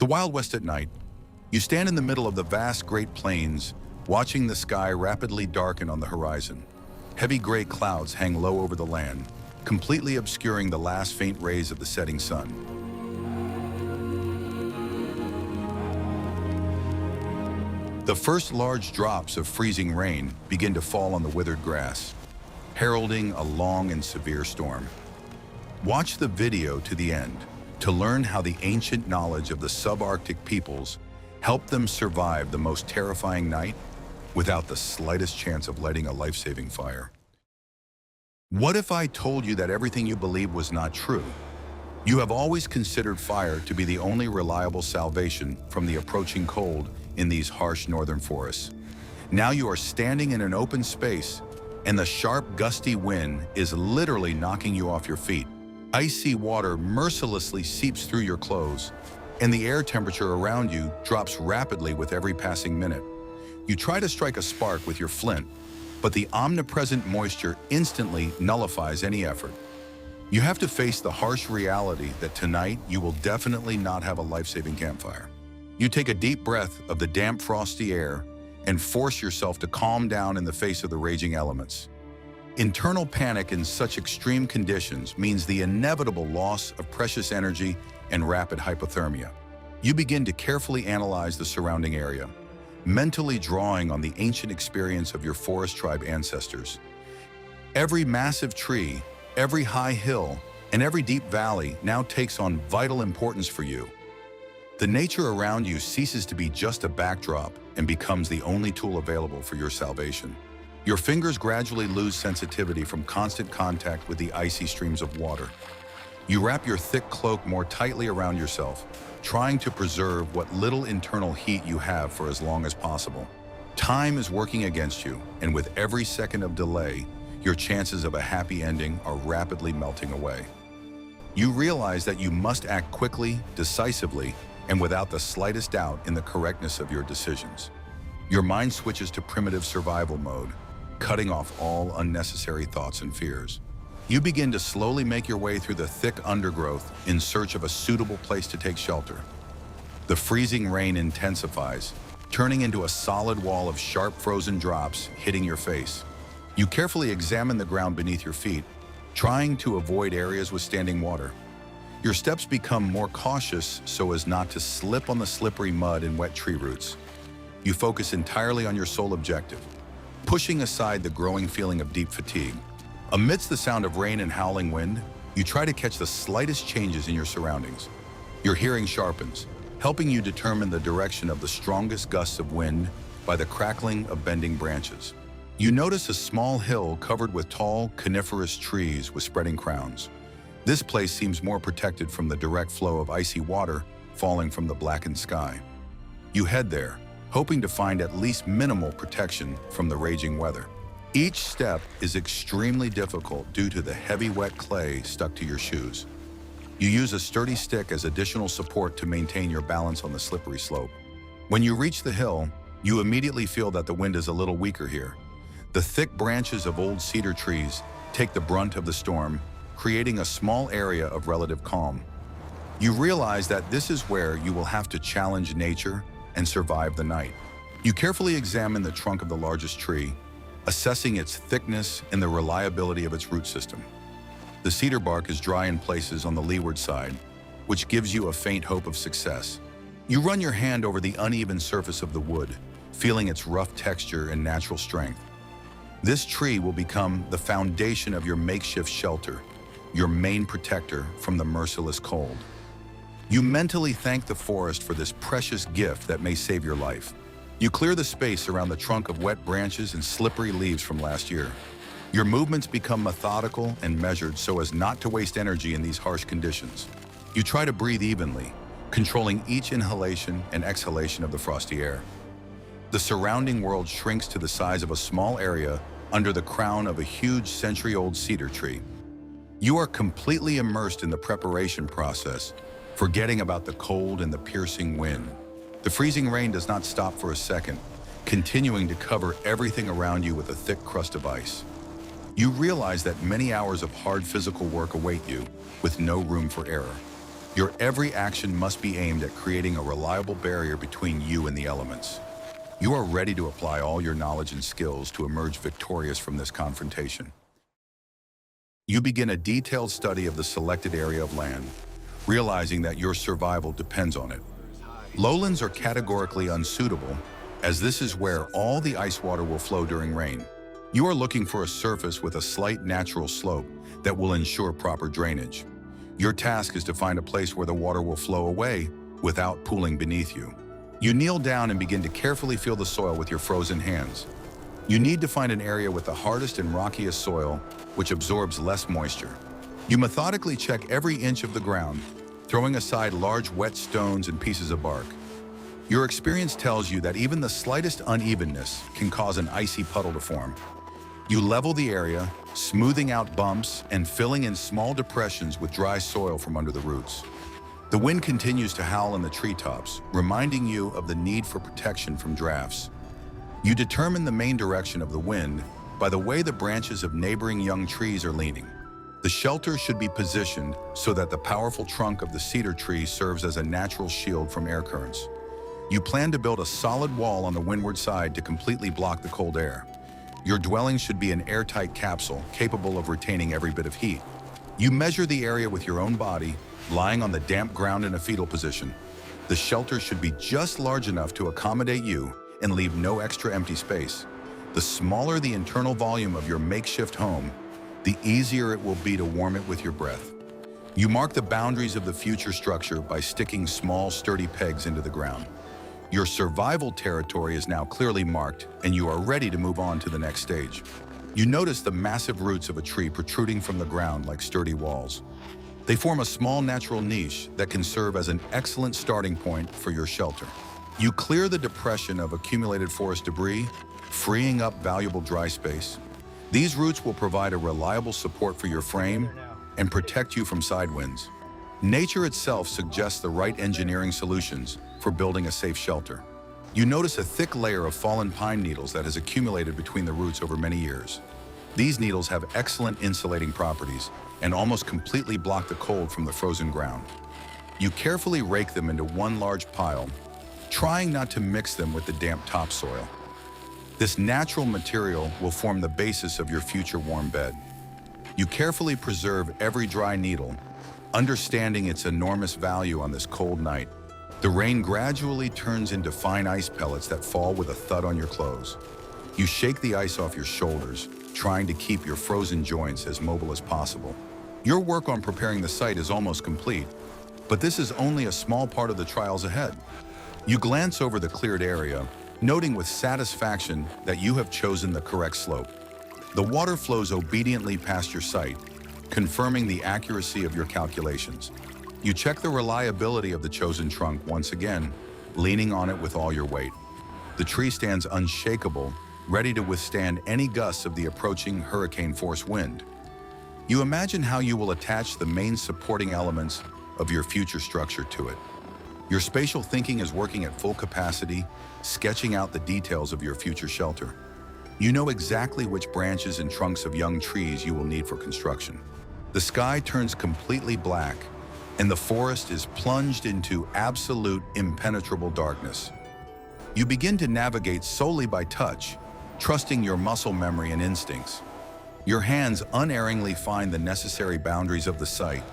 The Wild West at night. You stand in the middle of the vast Great Plains, watching the sky rapidly darken on the horizon. Heavy gray clouds hang low over the land, completely obscuring the last faint rays of the setting sun. The first large drops of freezing rain begin to fall on the withered grass, heralding a long and severe storm. Watch the video to the end to learn how the ancient knowledge of the subarctic peoples helped them survive the most terrifying night without the slightest chance of lighting a life-saving fire. What if I told you that everything you believed was not true? You have always considered fire to be the only reliable salvation from the approaching cold in these harsh northern forests. Now you are standing in an open space, and the sharp, gusty wind is literally knocking you off your feet. Icy water mercilessly seeps through your clothes, and the air temperature around you drops rapidly with every passing minute. You try to strike a spark with your flint, but the omnipresent moisture instantly nullifies any effort. You have to face the harsh reality that tonight you will definitely not have a life-saving campfire. You take a deep breath of the damp, frosty air and force yourself to calm down in the face of the raging elements. Internal panic in such extreme conditions means the inevitable loss of precious energy and rapid hypothermia. You begin to carefully analyze the surrounding area, mentally drawing on the ancient experience of your forest tribe ancestors. Every massive tree, every high hill, and every deep valley now takes on vital importance for you. The nature around you ceases to be just a backdrop and becomes the only tool available for your salvation. Your fingers gradually lose sensitivity from constant contact with the icy streams of water. You wrap your thick cloak more tightly around yourself, trying to preserve what little internal heat you have for as long as possible. Time is working against you, and with every second of delay, your chances of a happy ending are rapidly melting away. You realize that you must act quickly, decisively, and without the slightest doubt in the correctness of your decisions. Your mind switches to primitive survival mode, cutting off all unnecessary thoughts and fears. You begin to slowly make your way through the thick undergrowth in search of a suitable place to take shelter. The freezing rain intensifies, turning into a solid wall of sharp frozen drops hitting your face. You carefully examine the ground beneath your feet, trying to avoid areas with standing water. Your steps become more cautious so as not to slip on the slippery mud and wet tree roots. You focus entirely on your sole objective, pushing aside the growing feeling of deep fatigue. Amidst the sound of rain and howling wind, you try to catch the slightest changes in your surroundings. Your hearing sharpens, helping you determine the direction of the strongest gusts of wind by the crackling of bending branches. You notice a small hill covered with tall, coniferous trees with spreading crowns. This place seems more protected from the direct flow of icy water falling from the blackened sky. You head there, hoping to find at least minimal protection from the raging weather. Each step is extremely difficult due to the heavy wet clay stuck to your shoes. You use a sturdy stick as additional support to maintain your balance on the slippery slope. When you reach the hill, you immediately feel that the wind is a little weaker here. The thick branches of old cedar trees take the brunt of the storm, creating a small area of relative calm. You realize that this is where you will have to challenge nature and survive the night. You carefully examine the trunk of the largest tree, assessing its thickness and the reliability of its root system. The cedar bark is dry in places on the leeward side, which gives you a faint hope of success. You run your hand over the uneven surface of the wood, feeling its rough texture and natural strength. This tree will become the foundation of your makeshift shelter, your main protector from the merciless cold. You mentally thank the forest for this precious gift that may save your life. You clear the space around the trunk of wet branches and slippery leaves from last year. Your movements become methodical and measured so as not to waste energy in these harsh conditions. You try to breathe evenly, controlling each inhalation and exhalation of the frosty air. The surrounding world shrinks to the size of a small area under the crown of a huge century-old cedar tree. You are completely immersed in the preparation process, forgetting about the cold and the piercing wind. The freezing rain does not stop for a second, continuing to cover everything around you with a thick crust of ice. You realize that many hours of hard physical work await you, with no room for error. Your every action must be aimed at creating a reliable barrier between you and the elements. You are ready to apply all your knowledge and skills to emerge victorious from this confrontation. You begin a detailed study of the selected area of land, realizing that your survival depends on it. Lowlands are categorically unsuitable, as this is where all the ice water will flow during rain. You are looking for a surface with a slight natural slope that will ensure proper drainage. Your task is to find a place where the water will flow away without pooling beneath you. You kneel down and begin to carefully feel the soil with your frozen hands. You need to find an area with the hardest and rockiest soil, which absorbs less moisture. You methodically check every inch of the ground, throwing aside large wet stones and pieces of bark. Your experience tells you that even the slightest unevenness can cause an icy puddle to form. You level the area, smoothing out bumps and filling in small depressions with dry soil from under the roots. The wind continues to howl in the treetops, reminding you of the need for protection from drafts. You determine the main direction of the wind by the way the branches of neighboring young trees are leaning. The shelter should be positioned so that the powerful trunk of the cedar tree serves as a natural shield from air currents. You plan to build a solid wall on the windward side to completely block the cold air. Your dwelling should be an airtight capsule capable of retaining every bit of heat. You measure the area with your own body, lying on the damp ground in a fetal position. The shelter should be just large enough to accommodate you and leave no extra empty space. The smaller the internal volume of your makeshift home, the easier it will be to warm it with your breath. You mark the boundaries of the future structure by sticking small, sturdy pegs into the ground. Your survival territory is now clearly marked, and you are ready to move on to the next stage. You notice the massive roots of a tree protruding from the ground like sturdy walls. They form a small natural niche that can serve as an excellent starting point for your shelter. You clear the depression of accumulated forest debris, freeing up valuable dry space. These roots will provide a reliable support for your frame and protect you from side winds. Nature itself suggests the right engineering solutions for building a safe shelter. You notice a thick layer of fallen pine needles that has accumulated between the roots over many years. These needles have excellent insulating properties and almost completely block the cold from the frozen ground. You carefully rake them into one large pile, trying not to mix them with the damp topsoil. This natural material will form the basis of your future warm bed. You carefully preserve every dry needle, understanding its enormous value on this cold night. The rain gradually turns into fine ice pellets that fall with a thud on your clothes. You shake the ice off your shoulders, trying to keep your frozen joints as mobile as possible. Your work on preparing the site is almost complete, but this is only a small part of the trials ahead. You glance over the cleared area, noting with satisfaction that you have chosen the correct slope. The water flows obediently past your site, confirming the accuracy of your calculations. You check the reliability of the chosen trunk once again, leaning on it with all your weight. The tree stands unshakable, ready to withstand any gusts of the approaching hurricane-force wind. You imagine how you will attach the main supporting elements of your future structure to it. Your spatial thinking is working at full capacity, sketching out the details of your future shelter. You know exactly which branches and trunks of young trees you will need for construction. The sky turns completely black, and the forest is plunged into absolute impenetrable darkness. You begin to navigate solely by touch, trusting your muscle memory and instincts. Your hands unerringly find the necessary boundaries of the site,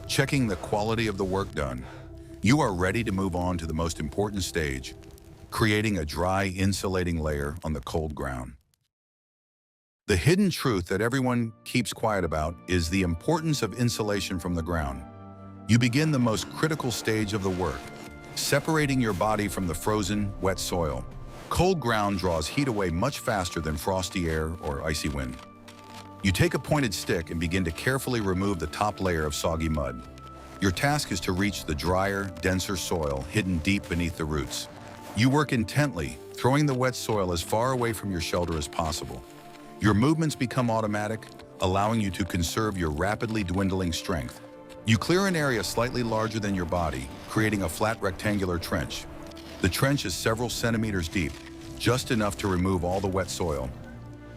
checking the quality of the work done. You are ready to move on to the most important stage, creating a dry, insulating layer on the cold ground. The hidden truth that everyone keeps quiet about is the importance of insulation from the ground. You begin the most critical stage of the work, separating your body from the frozen, wet soil. Cold ground draws heat away much faster than frosty air or icy wind. You take a pointed stick and begin to carefully remove the top layer of soggy mud. Your task is to reach the drier, denser soil hidden deep beneath the roots. You work intently, throwing the wet soil as far away from your shelter as possible. Your movements become automatic, allowing you to conserve your rapidly dwindling strength. You clear an area slightly larger than your body, creating a flat rectangular trench. The trench is several centimeters deep, just enough to remove all the wet soil.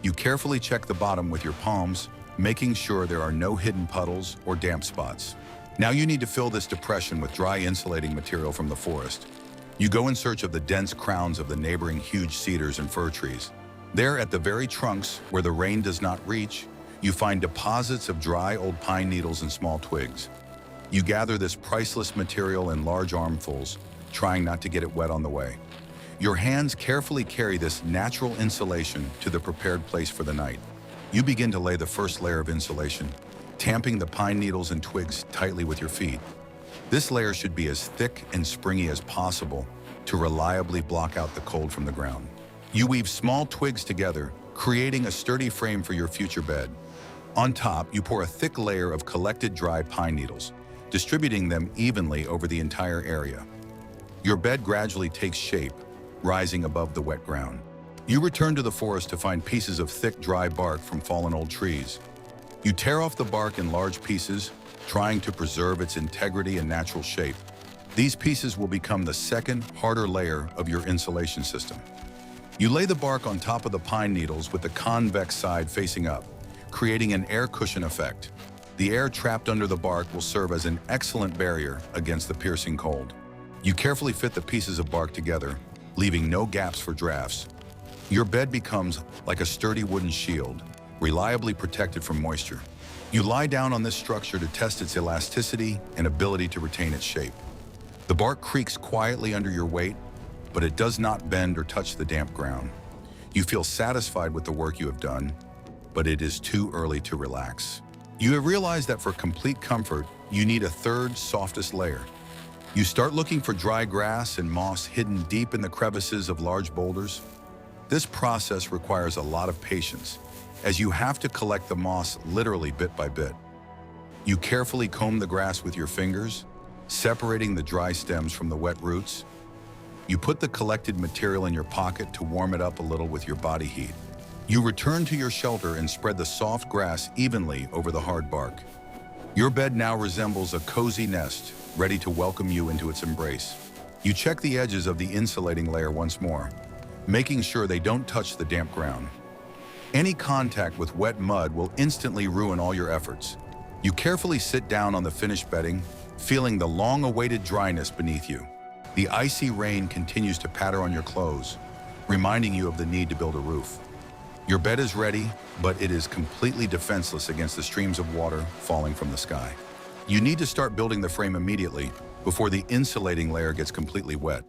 You carefully check the bottom with your palms, making sure there are no hidden puddles or damp spots. Now you need to fill this depression with dry insulating material from the forest. You go in search of the dense crowns of the neighboring huge cedars and fir trees. There, at the very trunks where the rain does not reach, you find deposits of dry old pine needles and small twigs. You gather this priceless material in large armfuls, trying not to get it wet on the way. Your hands carefully carry this natural insulation to the prepared place for the night. You begin to lay the first layer of insulation, tamping the pine needles and twigs tightly with your feet. This layer should be as thick and springy as possible to reliably block out the cold from the ground. You weave small twigs together, creating a sturdy frame for your future bed. On top, you pour a thick layer of collected dry pine needles, distributing them evenly over the entire area. Your bed gradually takes shape, rising above the wet ground. You return to the forest to find pieces of thick, dry bark from fallen old trees. You tear off the bark in large pieces, trying to preserve its integrity and natural shape. These pieces will become the second, harder layer of your insulation system. You lay the bark on top of the pine needles with the convex side facing up, creating an air cushion effect. The air trapped under the bark will serve as an excellent barrier against the piercing cold. You carefully fit the pieces of bark together, leaving no gaps for drafts. Your bed becomes like a sturdy wooden shield, reliably protected from moisture. You lie down on this structure to test its elasticity and ability to retain its shape. The bark creaks quietly under your weight, but it does not bend or touch the damp ground. You feel satisfied with the work you have done, but it is too early to relax. You have realized that for complete comfort, you need a third, softest layer. You start looking for dry grass and moss hidden deep in the crevices of large boulders. This process requires a lot of patience, as you have to collect the moss literally bit by bit. You carefully comb the grass with your fingers, separating the dry stems from the wet roots. You put the collected material in your pocket to warm it up a little with your body heat. You return to your shelter and spread the soft grass evenly over the hard bark. Your bed now resembles a cozy nest, ready to welcome you into its embrace. You check the edges of the insulating layer once more, making sure they don't touch the damp ground. Any contact with wet mud will instantly ruin all your efforts. You carefully sit down on the finished bedding, feeling the long-awaited dryness beneath you. The icy rain continues to patter on your clothes, reminding you of the need to build a roof. Your bed is ready, but it is completely defenseless against the streams of water falling from the sky. You need to start building the frame immediately before the insulating layer gets completely wet.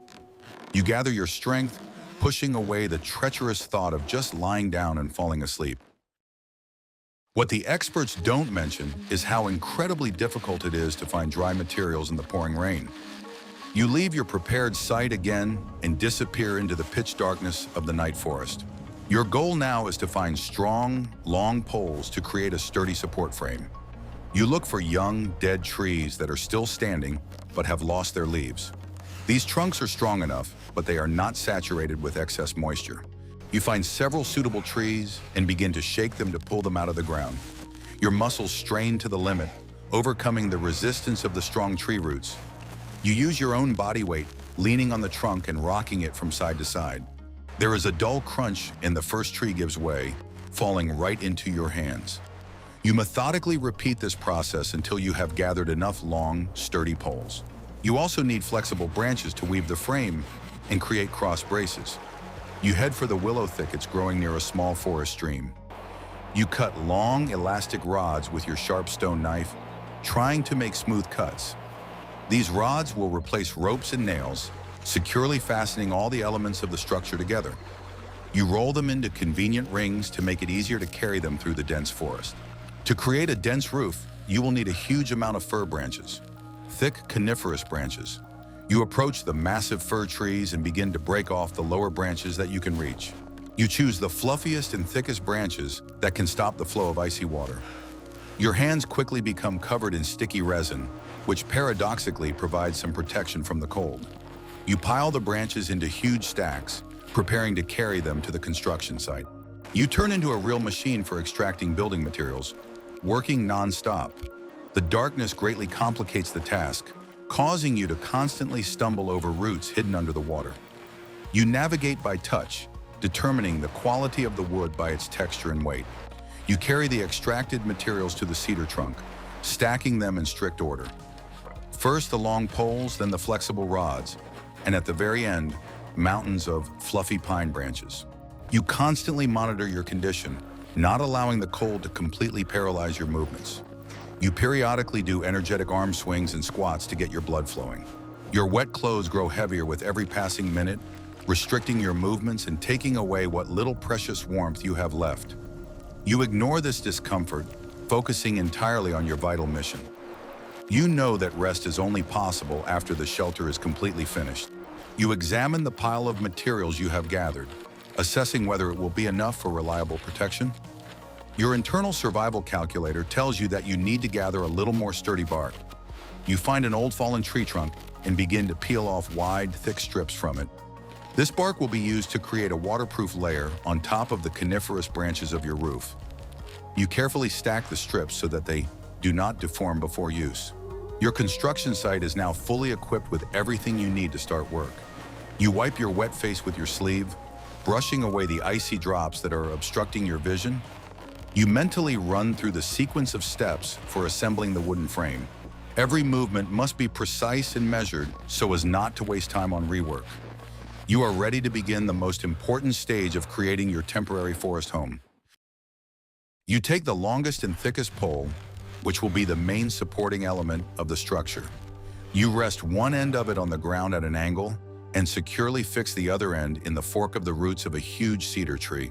You gather your strength, pushing away the treacherous thought of just lying down and falling asleep. What the experts don't mention is how incredibly difficult it is to find dry materials in the pouring rain. You leave your prepared site again and disappear into the pitch darkness of the night forest. Your goal now is to find strong, long poles to create a sturdy support frame. You look for young, dead trees that are still standing but have lost their leaves. These trunks are strong enough, but they are not saturated with excess moisture. You find several suitable trees and begin to shake them to pull them out of the ground. Your muscles strain to the limit, overcoming the resistance of the strong tree roots. You use your own body weight, leaning on the trunk and rocking it from side to side. There is a dull crunch and the first tree gives way, falling right into your hands. You methodically repeat this process until you have gathered enough long, sturdy poles. You also need flexible branches to weave the frame and create cross braces. You head for the willow thickets growing near a small forest stream. You cut long, elastic rods with your sharp stone knife, trying to make smooth cuts. These rods will replace ropes and nails, securely fastening all the elements of the structure together. You roll them into convenient rings to make it easier to carry them through the dense forest. To create a dense roof, you will need a huge amount of fir branches, thick coniferous branches. You approach the massive fir trees and begin to break off the lower branches that you can reach. You choose the fluffiest and thickest branches that can stop the flow of icy water. Your hands quickly become covered in sticky resin, which paradoxically provides some protection from the cold. You pile the branches into huge stacks, preparing to carry them to the construction site. You turn into a real machine for extracting building materials, working non-stop. The darkness greatly complicates the task, causing you to constantly stumble over roots hidden under the water. You navigate by touch, determining the quality of the wood by its texture and weight. You carry the extracted materials to the cedar trunk, stacking them in strict order. First the long poles, then the flexible rods, and at the very end, mountains of fluffy pine branches. You constantly monitor your condition, not allowing the cold to completely paralyze your movements. You periodically do energetic arm swings and squats to get your blood flowing. Your wet clothes grow heavier with every passing minute, restricting your movements and taking away what little precious warmth you have left. You ignore this discomfort, focusing entirely on your vital mission. You know that rest is only possible after the shelter is completely finished. You examine the pile of materials you have gathered, assessing whether it will be enough for reliable protection. Your internal survival calculator tells you that you need to gather a little more sturdy bark. You find an old fallen tree trunk and begin to peel off wide, thick strips from it. This bark will be used to create a waterproof layer on top of the coniferous branches of your roof. You carefully stack the strips so that they do not deform before use. Your construction site is now fully equipped with everything you need to start work. You wipe your wet face with your sleeve, brushing away the icy drops that are obstructing your vision. You mentally run through the sequence of steps for assembling the wooden frame. Every movement must be precise and measured so as not to waste time on rework. You are ready to begin the most important stage of creating your temporary forest home. You take the longest and thickest pole, which will be the main supporting element of the structure. You rest one end of it on the ground at an angle and securely fix the other end in the fork of the roots of a huge cedar tree.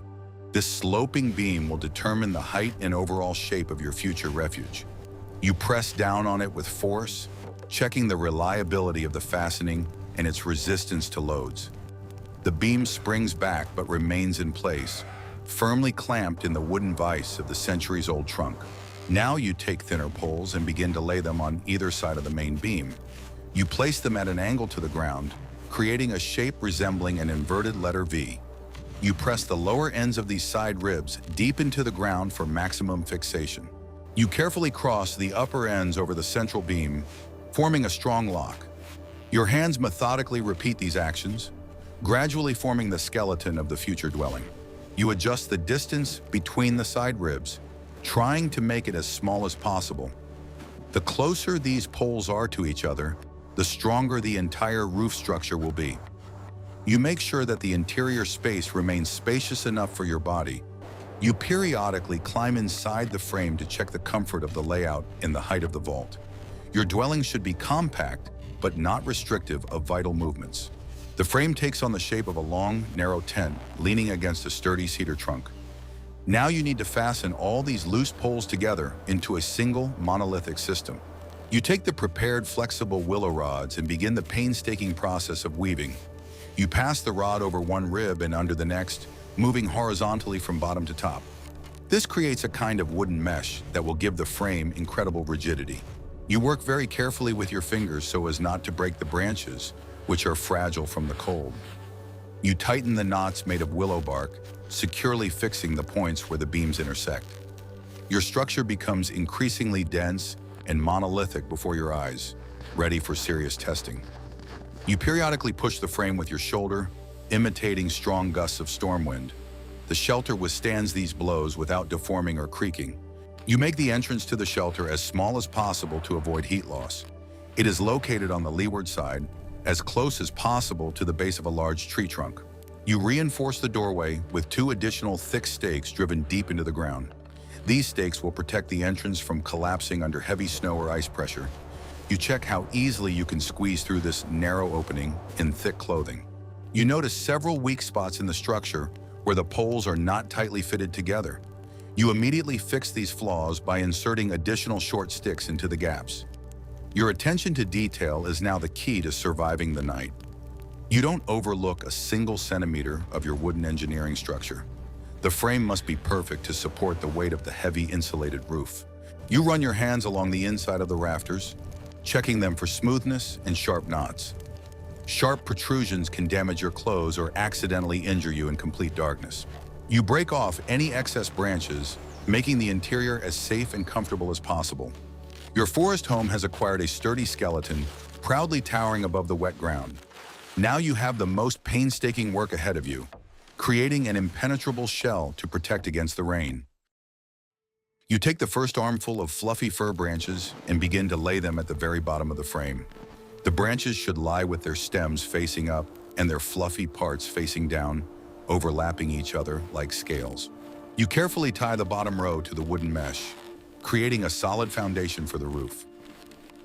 This sloping beam will determine the height and overall shape of your future refuge. You press down on it with force, checking the reliability of the fastening and its resistance to loads. The beam springs back but remains in place, firmly clamped in the wooden vise of the centuries-old trunk. Now you take thinner poles and begin to lay them on either side of the main beam. You place them at an angle to the ground, creating a shape resembling an inverted letter V. You press the lower ends of these side ribs deep into the ground for maximum fixation. You carefully cross the upper ends over the central beam, forming a strong lock. Your hands methodically repeat these actions, gradually forming the skeleton of the future dwelling. You adjust the distance between the side ribs, trying to make it as small as possible. The closer these poles are to each other, the stronger the entire roof structure will be. You make sure that the interior space remains spacious enough for your body. You periodically climb inside the frame to check the comfort of the layout and the height of the vault. Your dwelling should be compact, but not restrictive of vital movements. The frame takes on the shape of a long, narrow tent, leaning against a sturdy cedar trunk. Now you need to fasten all these loose poles together into a single monolithic system. You take the prepared flexible willow rods and begin the painstaking process of weaving. You pass the rod over one rib and under the next, moving horizontally from bottom to top. This creates a kind of wooden mesh that will give the frame incredible rigidity. You work very carefully with your fingers so as not to break the branches, which are fragile from the cold. You tighten the knots made of willow bark, securely fixing the points where the beams intersect. Your structure becomes increasingly dense and monolithic before your eyes, ready for serious testing. You periodically push the frame with your shoulder, imitating strong gusts of storm wind. The shelter withstands these blows without deforming or creaking. You make the entrance to the shelter as small as possible to avoid heat loss. It is located on the leeward side, as close as possible to the base of a large tree trunk. You reinforce the doorway with 2 additional thick stakes driven deep into the ground. These stakes will protect the entrance from collapsing under heavy snow or ice pressure. You check how easily you can squeeze through this narrow opening in thick clothing. You notice several weak spots in the structure where the poles are not tightly fitted together. You immediately fix these flaws by inserting additional short sticks into the gaps. Your attention to detail is now the key to surviving the night. You don't overlook a single centimeter of your wooden engineering structure. The frame must be perfect to support the weight of the heavy insulated roof. You run your hands along the inside of the rafters, checking them for smoothness and sharp knots. Sharp protrusions can damage your clothes or accidentally injure you in complete darkness. You break off any excess branches, making the interior as safe and comfortable as possible. Your forest home has acquired a sturdy skeleton, proudly towering above the wet ground. Now you have the most painstaking work ahead of you, creating an impenetrable shell to protect against the rain. You take the first armful of fluffy fir branches and begin to lay them at the very bottom of the frame. The branches should lie with their stems facing up and their fluffy parts facing down, overlapping each other like scales. You carefully tie the bottom row to the wooden mesh, creating a solid foundation for the roof.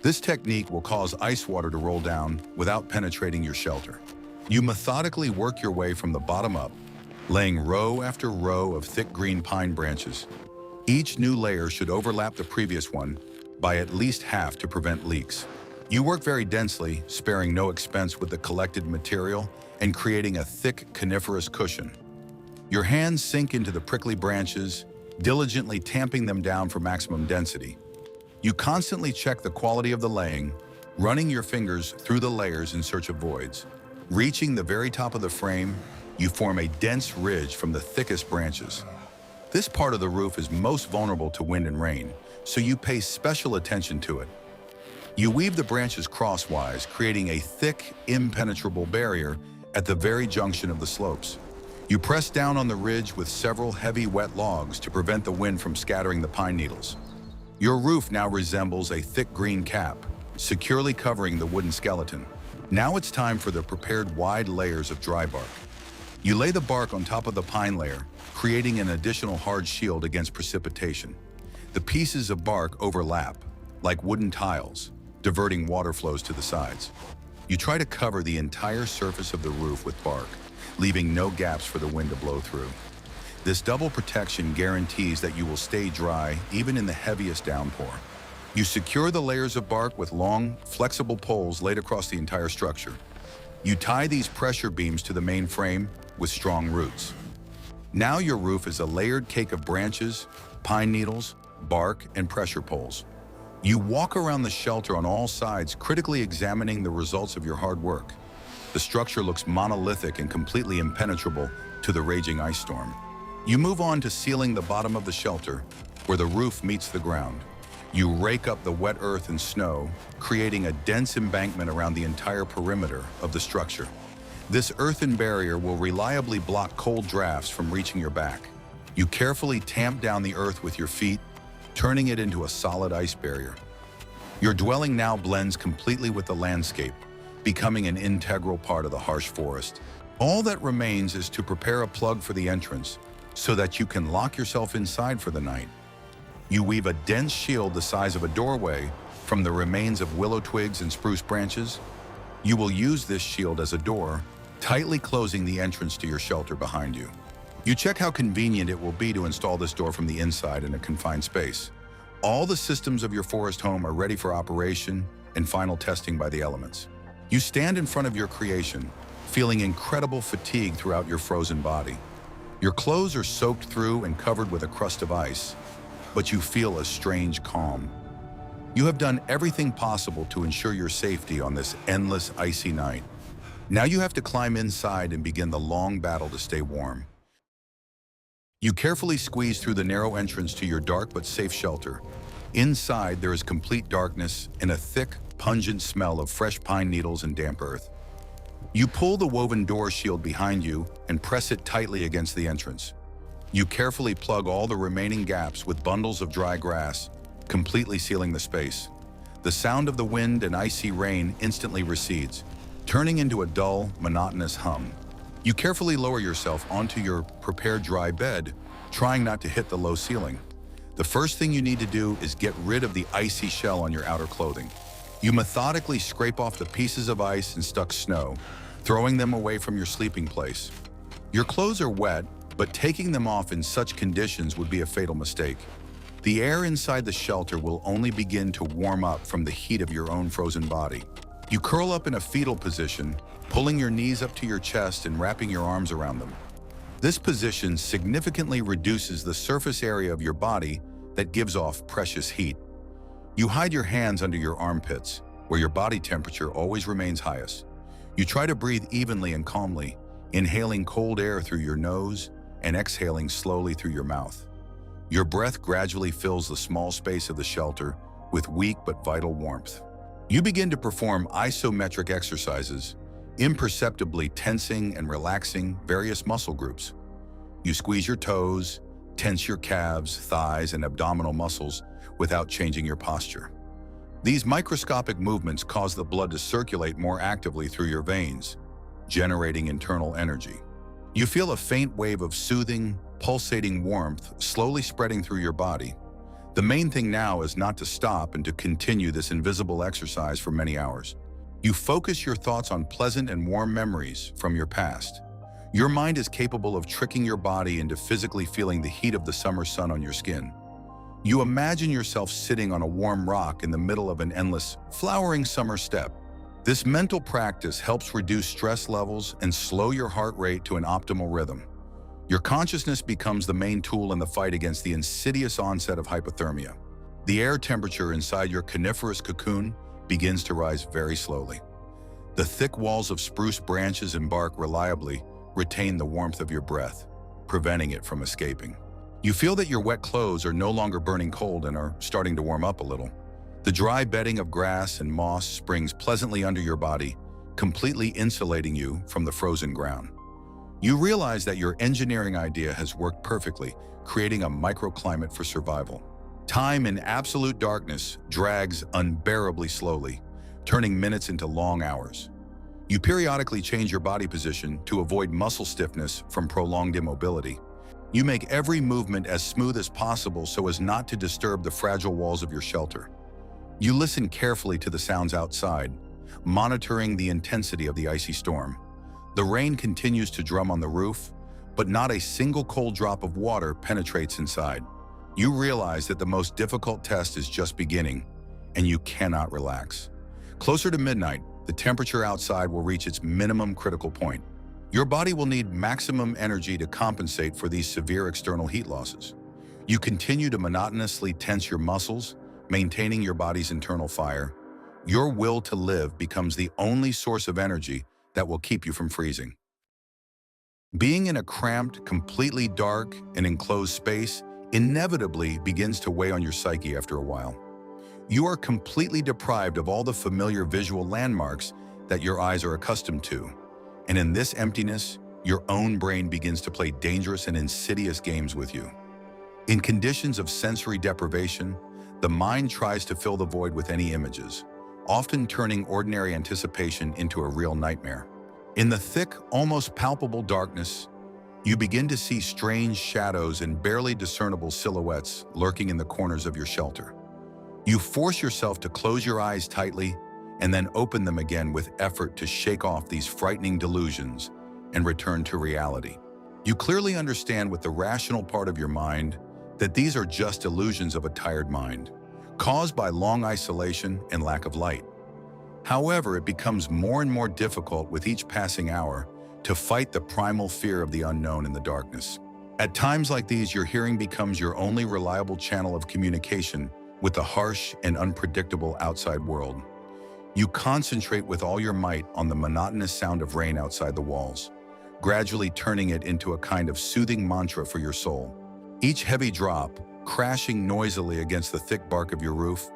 This technique will cause ice water to roll down without penetrating your shelter. You methodically work your way from the bottom up, laying row after row of thick green pine branches. Each new layer should overlap the previous one by at least half to prevent leaks. You work very densely, sparing no expense with the collected material and creating a thick coniferous cushion. Your hands sink into the prickly branches, diligently tamping them down for maximum density. You constantly check the quality of the laying, running your fingers through the layers in search of voids. Reaching the very top of the frame, you form a dense ridge from the thickest branches. This part of the roof is most vulnerable to wind and rain, so you pay special attention to it. You weave the branches crosswise, creating a thick, impenetrable barrier at the very junction of the slopes. You press down on the ridge with several heavy, wet logs to prevent the wind from scattering the pine needles. Your roof now resembles a thick green cap, securely covering the wooden skeleton. Now it's time for the prepared wide layers of dry bark. You lay the bark on top of the pine layer, creating an additional hard shield against precipitation. The pieces of bark overlap, like wooden tiles, diverting water flows to the sides. You try to cover the entire surface of the roof with bark, leaving no gaps for the wind to blow through. This double protection guarantees that you will stay dry even in the heaviest downpour. You secure the layers of bark with long, flexible poles laid across the entire structure. You tie these pressure beams to the main frame with strong roots. Now your roof is a layered cake of branches, pine needles, bark, and pressure poles. You walk around the shelter on all sides, critically examining the results of your hard work. The structure looks monolithic and completely impenetrable to the raging ice storm. You move on to sealing the bottom of the shelter, where the roof meets the ground. You rake up the wet earth and snow, creating a dense embankment around the entire perimeter of the structure. This earthen barrier will reliably block cold drafts from reaching your back. You carefully tamp down the earth with your feet, turning it into a solid ice barrier. Your dwelling now blends completely with the landscape, becoming an integral part of the harsh forest. All that remains is to prepare a plug for the entrance so that you can lock yourself inside for the night. You weave a dense shield the size of a doorway from the remains of willow twigs and spruce branches. You will use this shield as a door, tightly closing the entrance to your shelter behind you. You check how convenient it will be to install this door from the inside in a confined space. All the systems of your forest home are ready for operation and final testing by the elements. You stand in front of your creation, feeling incredible fatigue throughout your frozen body. Your clothes are soaked through and covered with a crust of ice, but you feel a strange calm. You have done everything possible to ensure your safety on this endless icy night. Now you have to climb inside and begin the long battle to stay warm. You carefully squeeze through the narrow entrance to your dark but safe shelter. Inside, there is complete darkness and a thick, pungent smell of fresh pine needles and damp earth. You pull the woven door shield behind you and press it tightly against the entrance. You carefully plug all the remaining gaps with bundles of dry grass, completely sealing the space. The sound of the wind and icy rain instantly recedes, turning into a dull, monotonous hum. You carefully lower yourself onto your prepared dry bed, trying not to hit the low ceiling. The first thing you need to do is get rid of the icy shell on your outer clothing. You methodically scrape off the pieces of ice and stuck snow, throwing them away from your sleeping place. Your clothes are wet, but taking them off in such conditions would be a fatal mistake. The air inside the shelter will only begin to warm up from the heat of your own frozen body. You curl up in a fetal position, pulling your knees up to your chest and wrapping your arms around them. This position significantly reduces the surface area of your body that gives off precious heat. You hide your hands under your armpits, where your body temperature always remains highest. You try to breathe evenly and calmly, inhaling cold air through your nose and exhaling slowly through your mouth. Your breath gradually fills the small space of the shelter with weak but vital warmth. You begin to perform isometric exercises, imperceptibly tensing and relaxing various muscle groups. You squeeze your toes, Tense your calves, thighs, and abdominal muscles without changing your posture. These microscopic movements cause the blood to circulate more actively through your veins, generating internal energy. You feel a faint wave of soothing, pulsating warmth slowly spreading through your body. The main thing now is not to stop and to continue this invisible exercise for many hours. You focus your thoughts on pleasant and warm memories from your past. Your mind is capable of tricking your body into physically feeling the heat of the summer sun on your skin. You imagine yourself sitting on a warm rock in the middle of an endless, flowering summer steppe. This mental practice helps reduce stress levels and slow your heart rate to an optimal rhythm. Your consciousness becomes the main tool in the fight against the insidious onset of hypothermia. The air temperature inside your coniferous cocoon begins to rise very slowly. The thick walls of spruce branches and bark reliably retain the warmth of your breath, preventing it from escaping. You feel that your wet clothes are no longer burning cold and are starting to warm up a little. The dry bedding of grass and moss springs pleasantly under your body, completely insulating you from the frozen ground. You realize that your engineering idea has worked perfectly, creating a microclimate for survival. Time in absolute darkness drags unbearably slowly, turning minutes into long hours. You periodically change your body position to avoid muscle stiffness from prolonged immobility. You make every movement as smooth as possible so as not to disturb the fragile walls of your shelter. You listen carefully to the sounds outside, monitoring the intensity of the icy storm. The rain continues to drum on the roof, but not a single cold drop of water penetrates inside. You realize that the most difficult test is just beginning, and you cannot relax. Closer to midnight, the temperature outside will reach its minimum critical point. Your body will need maximum energy to compensate for these severe external heat losses. You continue to monotonously tense your muscles, maintaining your body's internal fire. Your will to live becomes the only source of energy that will keep you from freezing. Being in a cramped, completely dark, and enclosed space inevitably begins to weigh on your psyche after a while. You are completely deprived of all the familiar visual landmarks that your eyes are accustomed to. And in this emptiness, your own brain begins to play dangerous and insidious games with you. In conditions of sensory deprivation, the mind tries to fill the void with any images, often turning ordinary anticipation into a real nightmare. In the thick, almost palpable darkness, you begin to see strange shadows and barely discernible silhouettes lurking in the corners of your shelter. You force yourself to close your eyes tightly and then open them again with effort to shake off these frightening delusions and return to reality. You clearly understand with the rational part of your mind that these are just illusions of a tired mind, caused by long isolation and lack of light. However, it becomes more and more difficult with each passing hour to fight the primal fear of the unknown in the darkness. At times like these, your hearing becomes your only reliable channel of communication with the harsh and unpredictable outside world. You concentrate with all your might on the monotonous sound of rain outside the walls, gradually turning it into a kind of soothing mantra for your soul. Each heavy drop, crashing noisily against the thick bark of your roof,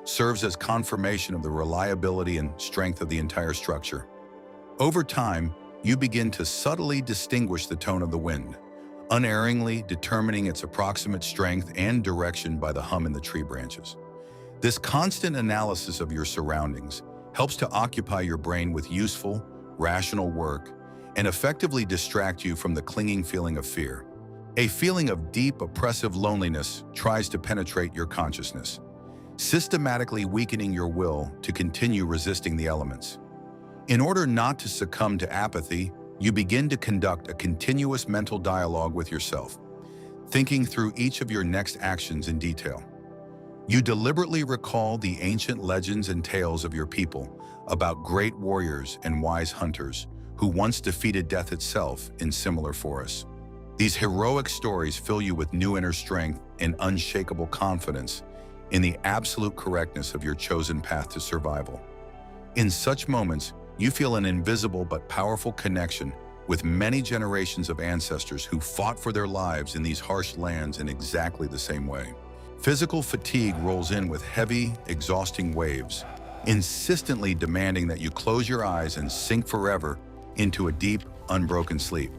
serves as confirmation of the reliability and strength of the entire structure. Over time, you begin to subtly distinguish the tone of the wind, unerringly determining its approximate strength and direction by the hum in the tree branches. This constant analysis of your surroundings helps to occupy your brain with useful, rational work and effectively distract you from the clinging feeling of fear. A feeling of deep, oppressive loneliness tries to penetrate your consciousness, systematically weakening your will to continue resisting the elements. In order not to succumb to apathy, you begin to conduct a continuous mental dialogue with yourself, thinking through each of your next actions in detail. You deliberately recall the ancient legends and tales of your people about great warriors and wise hunters who once defeated death itself in similar forests. These heroic stories fill you with new inner strength and unshakable confidence in the absolute correctness of your chosen path to survival. In such moments, you feel an invisible but powerful connection with many generations of ancestors who fought for their lives in these harsh lands in exactly the same way. Physical fatigue rolls in with heavy, exhausting waves, insistently demanding that you close your eyes and sink forever into a deep, unbroken sleep.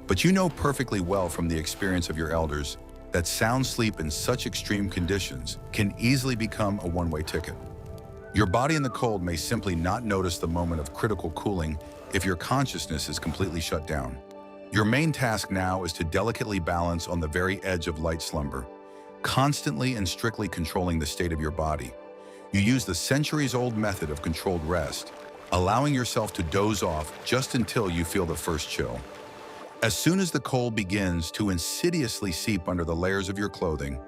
But you know perfectly well from the experience of your elders that sound sleep in such extreme conditions can easily become a one-way ticket. Your body in the cold may simply not notice the moment of critical cooling if your consciousness is completely shut down. Your main task now is to delicately balance on the very edge of light slumber, constantly and strictly controlling the state of your body. You use the centuries-old method of controlled rest, allowing yourself to doze off just until you feel the first chill. As soon as the cold begins to insidiously seep under the layers of your clothing,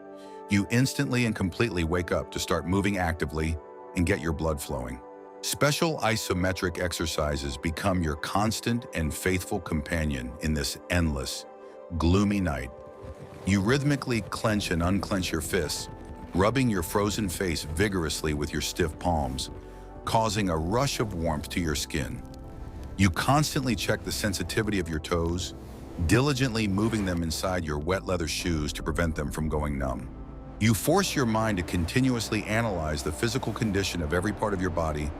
you instantly and completely wake up to start moving actively and get your blood flowing. Special isometric exercises become your constant and faithful companion in this endless, gloomy night. You rhythmically clench and unclench your fists, rubbing your frozen face vigorously with your stiff palms, causing a rush of warmth to your skin. You constantly check the sensitivity of your toes, diligently moving them inside your wet leather shoes to prevent them from going numb. You force your mind to continuously analyze the physical condition of every part of your body,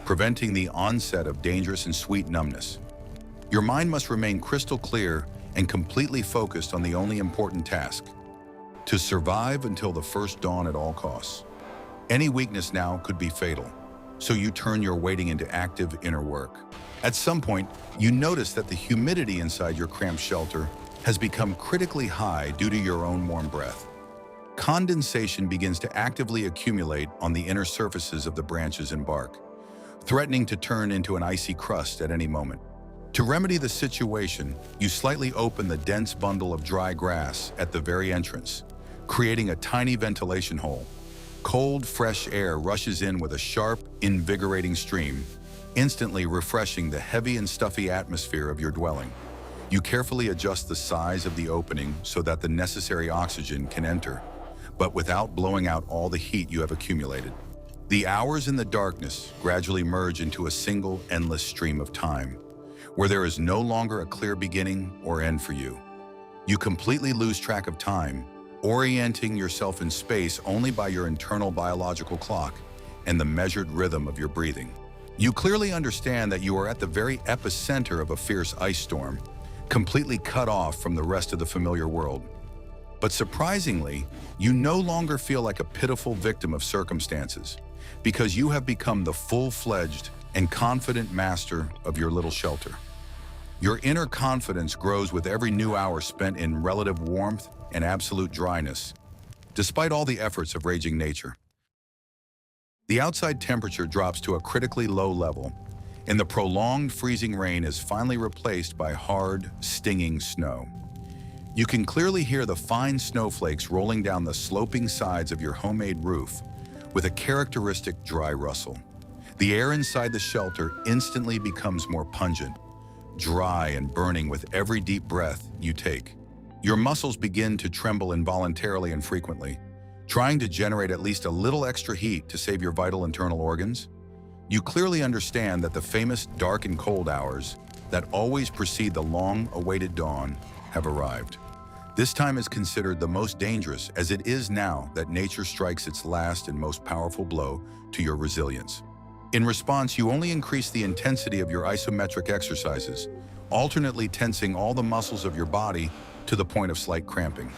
preventing the onset of dangerous and sweet numbness. Your mind must remain crystal clear and completely focused on the only important task: to survive until the first dawn at all costs. Any weakness now could be fatal, so you turn your waiting into active inner work. At some point, you notice that the humidity inside your cramped shelter has become critically high due to your own warm breath. Condensation begins to actively accumulate on the inner surfaces of the branches and bark, threatening to turn into an icy crust at any moment. To remedy the situation, you slightly open the dense bundle of dry grass at the very entrance, creating a tiny ventilation hole. Cold, fresh air rushes in with a sharp, invigorating stream, instantly refreshing the heavy and stuffy atmosphere of your dwelling. You carefully adjust the size of the opening so that the necessary oxygen can enter, but without blowing out all the heat you have accumulated. The hours in the darkness gradually merge into a single, endless stream of time, where there is no longer a clear beginning or end for you. You completely lose track of time, orienting yourself in space only by your internal biological clock and the measured rhythm of your breathing. You clearly understand that you are at the very epicenter of a fierce ice storm, completely cut off from the rest of the familiar world. But surprisingly, you no longer feel like a pitiful victim of circumstances, because you have become the full-fledged and confident master of your little shelter. Your inner confidence grows with every new hour spent in relative warmth and absolute dryness, despite all the efforts of raging nature. The outside temperature drops to a critically low level, and the prolonged freezing rain is finally replaced by hard, stinging snow. You can clearly hear the fine snowflakes rolling down the sloping sides of your homemade roof with a characteristic dry rustle. The air inside the shelter instantly becomes more pungent, dry and burning with every deep breath you take. Your muscles begin to tremble involuntarily and frequently, trying to generate at least a little extra heat to save your vital internal organs. You clearly understand that the famous dark and cold hours that always precede the long-awaited dawn have arrived. This time is considered the most dangerous, as it is now that nature strikes its last and most powerful blow to your resilience. In response, you only increase the intensity of your isometric exercises, alternately tensing all the muscles of your body to the point of slight cramping.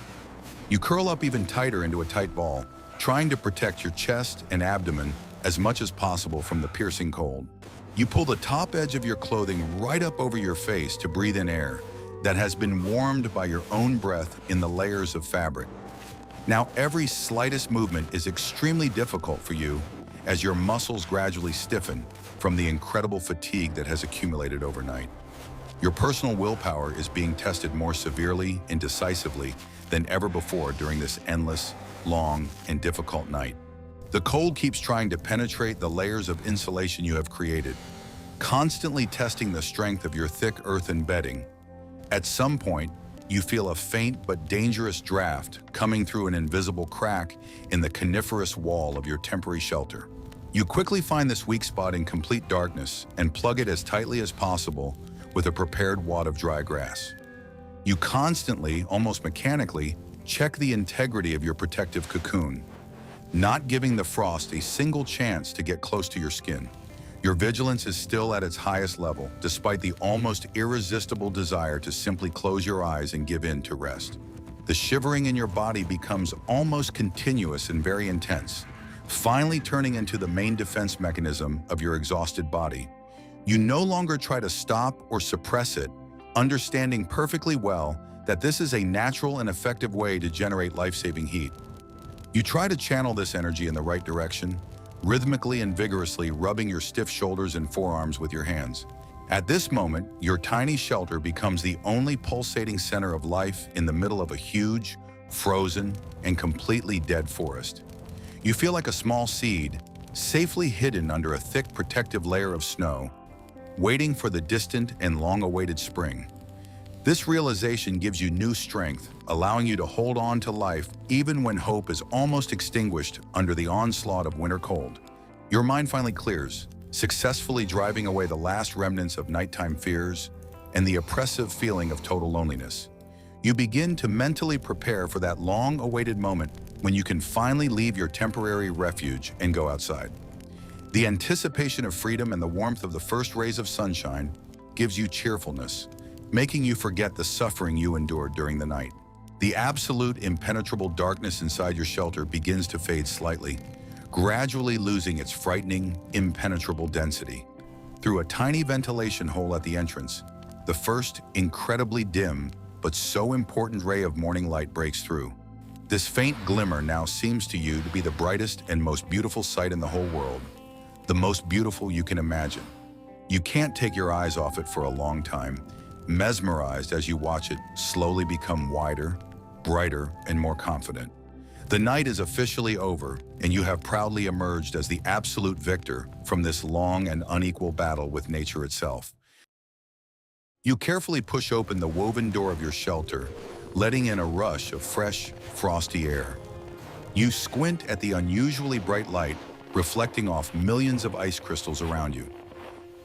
You curl up even tighter into a tight ball, trying to protect your chest and abdomen as much as possible from the piercing cold. You pull the top edge of your clothing right up over your face to breathe in air that has been warmed by your own breath in the layers of fabric. Now, every slightest movement is extremely difficult for you as your muscles gradually stiffen from the incredible fatigue that has accumulated overnight. Your personal willpower is being tested more severely and decisively than ever before during this endless, long, and difficult night. The cold keeps trying to penetrate the layers of insulation you have created, constantly testing the strength of your thick earthen bedding. At some point, you feel a faint but dangerous draft coming through an invisible crack in the coniferous wall of your temporary shelter. You quickly find this weak spot in complete darkness and plug it as tightly as possible with a prepared wad of dry grass. You constantly, almost mechanically, check the integrity of your protective cocoon, not giving the frost a single chance to get close to your skin. Your vigilance is still at its highest level, despite the almost irresistible desire to simply close your eyes and give in to rest. The shivering in your body becomes almost continuous and very intense, finally turning into the main defense mechanism of your exhausted body. You no longer try to stop or suppress it, understanding perfectly well that this is a natural and effective way to generate life-saving heat. You try to channel this energy in the right direction, rhythmically and vigorously rubbing your stiff shoulders and forearms with your hands. At this moment, your tiny shelter becomes the only pulsating center of life in the middle of a huge, frozen, and completely dead forest. You feel like a small seed, safely hidden under a thick protective layer of snow, waiting for the distant and long-awaited spring. This realization gives you new strength, allowing you to hold on to life even when hope is almost extinguished under the onslaught of winter cold. Your mind finally clears, successfully driving away the last remnants of nighttime fears and the oppressive feeling of total loneliness. You begin to mentally prepare for that long-awaited moment when you can finally leave your temporary refuge and go outside. The anticipation of freedom and the warmth of the first rays of sunshine gives you cheerfulness, making you forget the suffering you endured during the night. The absolute impenetrable darkness inside your shelter begins to fade slightly, gradually losing its frightening, impenetrable density. Through a tiny ventilation hole at the entrance, the first incredibly dim but so important ray of morning light breaks through. This faint glimmer now seems to you to be the brightest and most beautiful sight in the whole world, the most beautiful you can imagine. You can't take your eyes off it for a long time, mesmerized as you watch it slowly become wider, brighter, and more confident. The night is officially over, and you have proudly emerged as the absolute victor from this long and unequal battle with nature itself. You carefully push open the woven door of your shelter, letting in a rush of fresh, frosty air. You squint at the unusually bright light, reflecting off millions of ice crystals around you.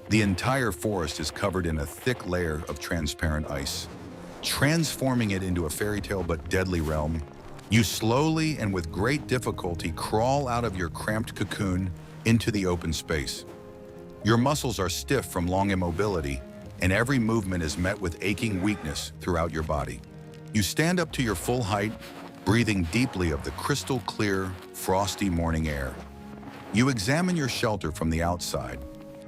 The entire forest is covered in a thick layer of transparent ice, transforming it into a fairy tale but deadly realm. You slowly and with great difficulty crawl out of your cramped cocoon into the open space. Your muscles are stiff from long immobility, and every movement is met with aching weakness throughout your body. You stand up to your full height, breathing deeply of the crystal clear, frosty morning air. You examine your shelter from the outside,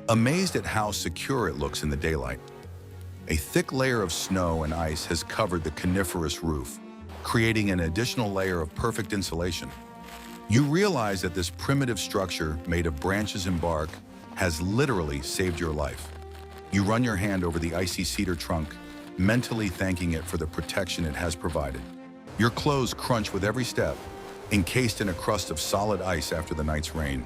amazed at how secure it looks in the daylight. A thick layer of snow and ice has covered the coniferous roof, creating an additional layer of perfect insulation. You realize that this primitive structure made of branches and bark has literally saved your life. You run your hand over the icy cedar trunk, mentally thanking it for the protection it has provided. Your clothes crunch with every step, encased in a crust of solid ice after the night's rain.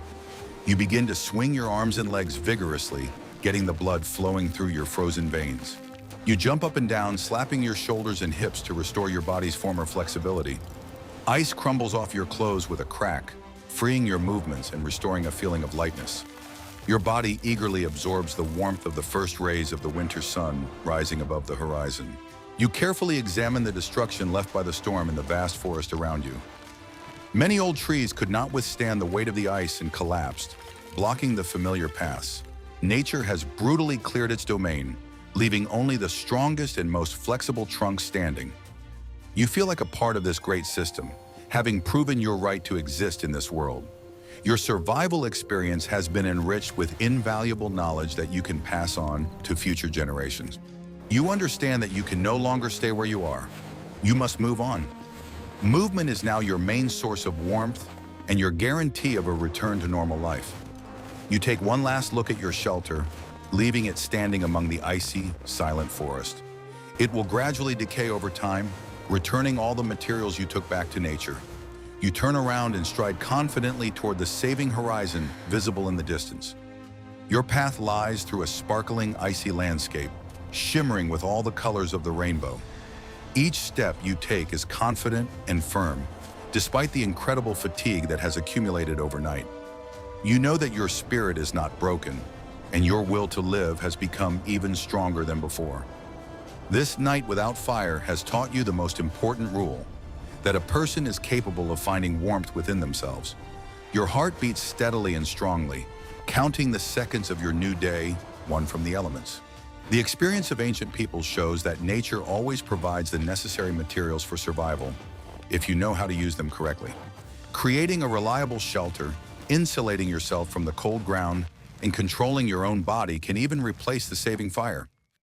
You begin to swing your arms and legs vigorously, getting the blood flowing through your frozen veins. You jump up and down, slapping your shoulders and hips to restore your body's former flexibility. Ice crumbles off your clothes with a crack, freeing your movements and restoring a feeling of lightness. Your body eagerly absorbs the warmth of the first rays of the winter sun rising above the horizon. You carefully examine the destruction left by the storm in the vast forest around you. Many old trees could not withstand the weight of the ice and collapsed, blocking the familiar paths. Nature has brutally cleared its domain, leaving only the strongest and most flexible trunks standing. You feel like a part of this great system, having proven your right to exist in this world. Your survival experience has been enriched with invaluable knowledge that you can pass on to future generations. You understand that you can no longer stay where you are. You must move on. Movement is now your main source of warmth and your guarantee of a return to normal life. You take one last look at your shelter, leaving it standing among the icy, silent forest. It will gradually decay over time, returning all the materials you took back to nature. You turn around and stride confidently toward the saving horizon visible in the distance. Your path lies through a sparkling, icy landscape, shimmering with all the colors of the rainbow. Each step you take is confident and firm, despite the incredible fatigue that has accumulated overnight. You know that your spirit is not broken, and your will to live has become even stronger than before. This night without fire has taught you the most important rule, that a person is capable of finding warmth within themselves. Your heart beats steadily and strongly, counting the seconds of your new day, one from the elements. The experience of ancient peoples shows that nature always provides the necessary materials for survival if you know how to use them correctly. Creating a reliable shelter, insulating yourself from the cold ground, and controlling your own body can even replace the saving fire.